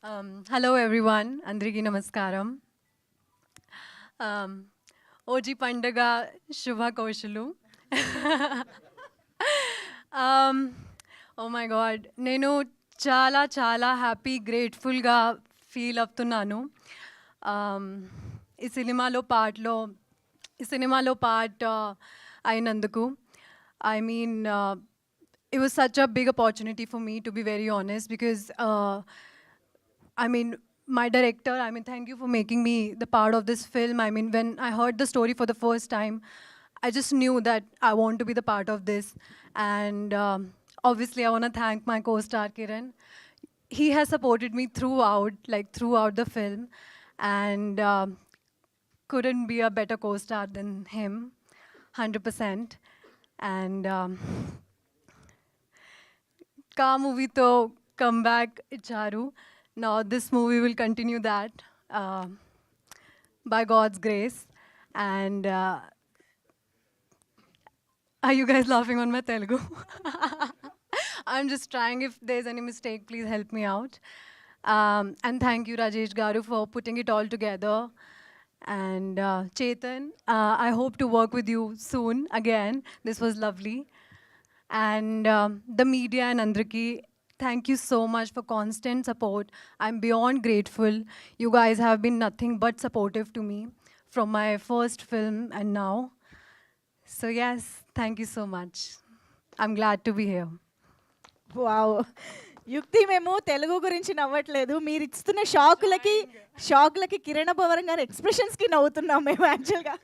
Hello everyone, అందరికీ నమస్కారం. Um, OG పండగ శుభాకాంక్షలు. ఓ మై గాడ్, నేను చాలా చాలా హ్యాపీ గ్రేట్ఫుల్గా ఫీల్ అవుతున్నాను. Um, ఈ సినిమాలో పార్ట్ అయినందుకు. I mean, it was such a big opportunity for me, to be very honest, because I mean, my director, I mean, thank you for making me the part of this film. I mean, when I heard the story for the first time, I just knew that I want to be the part of this. And obviously, I want to thank my co-star Kiran. He has supported me throughout the film, and couldn't be a better co-star than him, 100%. And Ka movie to come back icharu. Now this movie will continue that by God's grace. And are you guys laughing on my Telugu? I'm just trying. If there's any mistake, please help me out. And thank you, Rajesh Garu, for putting it all together. And Chetan, I hope to work with you soon again. This was lovely. And the media and Andraki, thank you so much for constant support. I'm beyond grateful. You guys have been nothing but supportive to me from my first film and now. So yes, thank you so much. I'm glad to be here. Wow! యుక్తి, మేము తెలుగు గురించి నవ్వట్లేదు. మీరు ఇస్తున్న షాకులకి కిరణ్ అబ్బవరం గారి ఎక్స్‌ప్రెషన్స్‌కి నవ్వుతున్నాం మేము యాక్చువల్‌గా.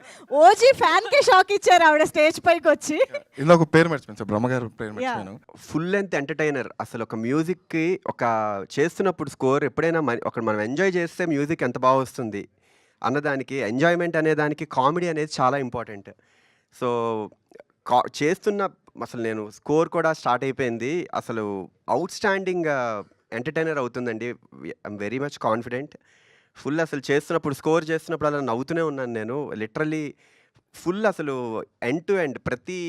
OG ఫ్యాన్‌కే shock ఇచ్చారు ఆవిడ స్టేజ్ పైకొచ్చి. ఇందులో ఒక పేరు మర్చిపోయాను సార్, బ్రహ్మగారు పేరు మర్చిపోయాను. Full length entertainer. అసలు ఒక మ్యూజిక్కి ఒక చేస్తున్నప్పుడు స్కోర్ ఎప్పుడైనా ఒక మనం ఎంజాయ్ చేస్తే మ్యూజిక్ ఎంత బాగా వస్తుంది అన్నదానికి, ఎంజాయ్మెంట్ అనే దానికి కామెడీ అనేది చాలా ఇంపార్టెంట్. సో చేస్తున్న అసలు నేను స్కోర్ కూడా స్టార్ట్ అయిపోయింది. అసలు అవుట్ స్టాండింగ్ ఎంటర్టైనర్ అవుతుందండి. I'm very much confident. Full అసలు చేస్తున్నప్పుడు స్కోర్ చేస్తున్నప్పుడు అలా నవ్వుతూనే ఉన్నాను నేను. లిటరల్లీ ఫుల్ అసలు ఎండ్ టు ఎండ్ ప్రతి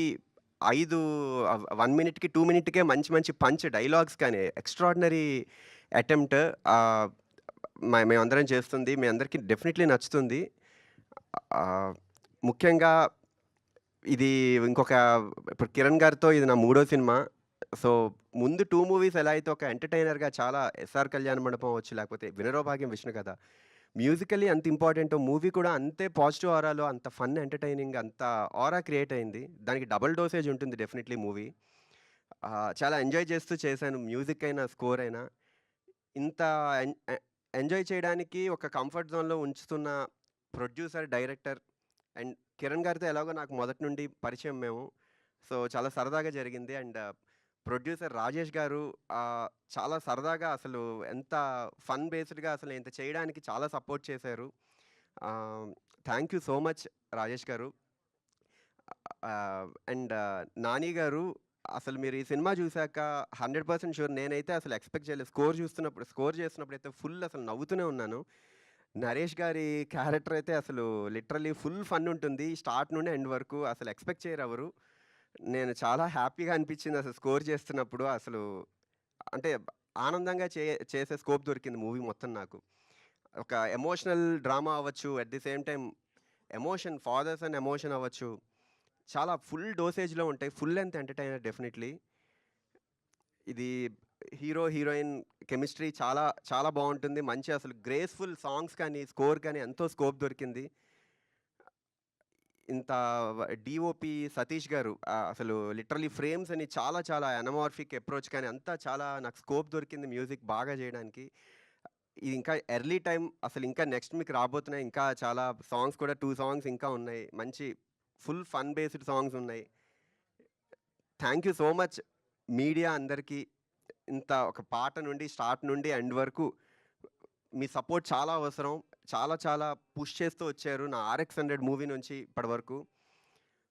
1 మినిట్‌కి 2 మినిట్‌కే మంచి మంచి పంచ్ డైలాగ్స్ కానీ ఎక్స్ట్రాడినరీ అటెంప్ట్ మేమందరం చేస్తుంది. మీ అందరికీ డెఫినెట్లీ నచ్చుతుంది. ముఖ్యంగా ఇది ఇప్పుడు కిరణ్ గారితో ఇది నా 3వ సినిమా. సో ముందు 2 మూవీస్ ఎలా అయితే ఒక ఎంటర్టైనర్‌గా చాలా 'ఎస్ఆర్ కళ్యాణ మండపం' అవ్వచ్చు, లేకపోతే 'వినరో భాగ్యం విష్ణు కథ' మ్యూజికల్లీ అంత ఇంపార్టెంటో, మూవీ కూడా అంతే పాజిటివ్ ఆరాలో అంత ఫన్, ఎంటర్టైనింగ్, అంత ఆరా క్రియేట్ అయింది. దానికి డబుల్ డోసేజ్ ఉంటుంది డెఫినెట్లీ మూవీ. చాలా ఎంజాయ్ చేస్తూ చేశాను. మ్యూజిక్ అయినా, స్కోర్ అయినా. ఇంత ఎంజాయ్ చేయడానికి ఒక కంఫర్ట్ జోన్‌లో ఉంచుతున్న ప్రొడ్యూసర్, డైరెక్టర్ అండ్ కిరణ్ గారితో ఎలాగో నాకు మొదటి నుండి పరిచయం మేము. సో చాలా సరదాగా జరిగింది. అండ్ ప్రొడ్యూసర్ రాజేష్ గారు చాలా సరదాగా అసలు ఎంత ఫన్ బేస్డ్‌గా అసలు ఇంత చేయడానికి చాలా సపోర్ట్ చేశారు. Thank you so much Rajesh గారు. అండ్ నాని గారు, అసలు మీరు ఈ సినిమా చూసాక 100% షూర్ నేనైతే అసలు ఎక్స్‌పెక్ట్ చేయలేదు. స్కోర్ చేస్తున్నప్పుడు అయితే ఫుల్ అసలు నవ్వుతూనే ఉన్నాను. నరేష్ గారి క్యారెక్టర్ అయితే అసలు లిటరల్లీ ఫుల్ ఫన్ ఉంటుంది. స్టార్ట్ నుండి ఎండ్ వరకు అసలు ఎక్స్‌పెక్ట్ చేయరు ఎవరు. నేను చాలా హ్యాపీగా అనిపించింది అసలు స్కోర్ చేస్తున్నప్పుడు. అసలు అంటే ఆనందంగా చేసే స్కోప్ దొరికింది మూవీ మొత్తం నాకు. ఒక ఎమోషనల్ డ్రామా అవ్వచ్చు, at the same time fathers and emotion అవ్వచ్చు, చాలా ఫుల్ డోసేజ్‌లో ఉంటాయి. Full length entertainer definitely. ఇది హీరో, హీరోయిన్ కెమిస్ట్రీ చాలా చాలా బాగుంటుంది. మంచి అసలు గ్రేస్‌ఫుల్ సాంగ్స్ కానీ, స్కోర్ కానీ ఎంతో స్కోప్ దొరికింది. ఇంత డీఓపీ సతీష్ గారు అసలు లిటరల్లీ ఫ్రేమ్స్ అని చాలా చాలా అనమార్ఫిక్ అప్రోచ్ కానీ అంతా చాలా నాకు స్కోప్ దొరికింది మ్యూజిక్ బాగా చేయడానికి. ఇది ఇంకా ఎర్లీ టైం. అసలు ఇంకా నెక్స్ట్ మీకు రాబోతున్నాయి ఇంకా చాలా సాంగ్స్ కూడా 2 సాంగ్స్ ఇంకా ఉన్నాయి. మంచి ఫుల్ ఫన్ బేస్డ్ సాంగ్స్ ఉన్నాయి. Thank you so much media అందరికీ. ఇంత ఒక పాట నుండి స్టార్ట్ నుండి ఎండ్ వరకు మీ సపోర్ట్ చాలా అవసరం. చాలా చాలా పుష్ చేస్తూ వచ్చారు నా ఆర్ఎక్స్ 100 మూవీ నుంచి ఇప్పటి వరకు.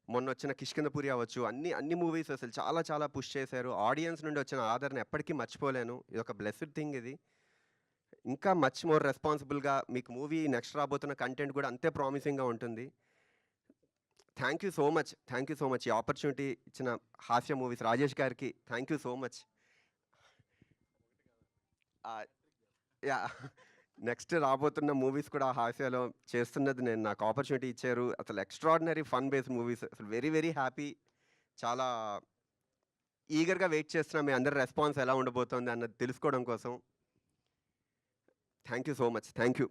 మొన్న వచ్చిన కిష్కింధపురి అవ్వచ్చు, అన్ని మూవీస్ అసలు చాలా చాలా పుష్ చేశారు. ఆడియన్స్ నుండి వచ్చిన ఆదరణ ఎప్పటికీ మర్చిపోలేను. ఇది ఒక బ్లెస్డ్ థింగ్. ఇది ఇంకా మచ్ మోర్ రెస్పాన్సిబుల్గా మీకు మూవీ నెక్స్ట్ రాబోతున్న కంటెంట్ కూడా అంతే ప్రామిసింగ్గా ఉంటుంది. థ్యాంక్ యూ సో మచ్ ఈ ఆపర్చునిటీ ఇచ్చిన హాస్య మూవీస్ రాజేష్ గారికి thank you so much. Yeah next రాబోతున్న మూవీస్ కూడా హాస్యాలో చేస్తున్నది నేను, నాకు ఆపర్చునిటీ ఇచ్చారు. అసలు ఎక్స్ట్రాడినరీ ఫన్ బేస్డ్ మూవీస్, అసలు వెరీ వెరీ హ్యాపీ. చాలా ఈగర్గా వెయిట్ చేస్తున్నా మీ అందరి రెస్పాన్స్ ఎలా ఉండబోతోంది అన్నది తెలుసుకోవడం కోసం. Thank you so much. Thank you.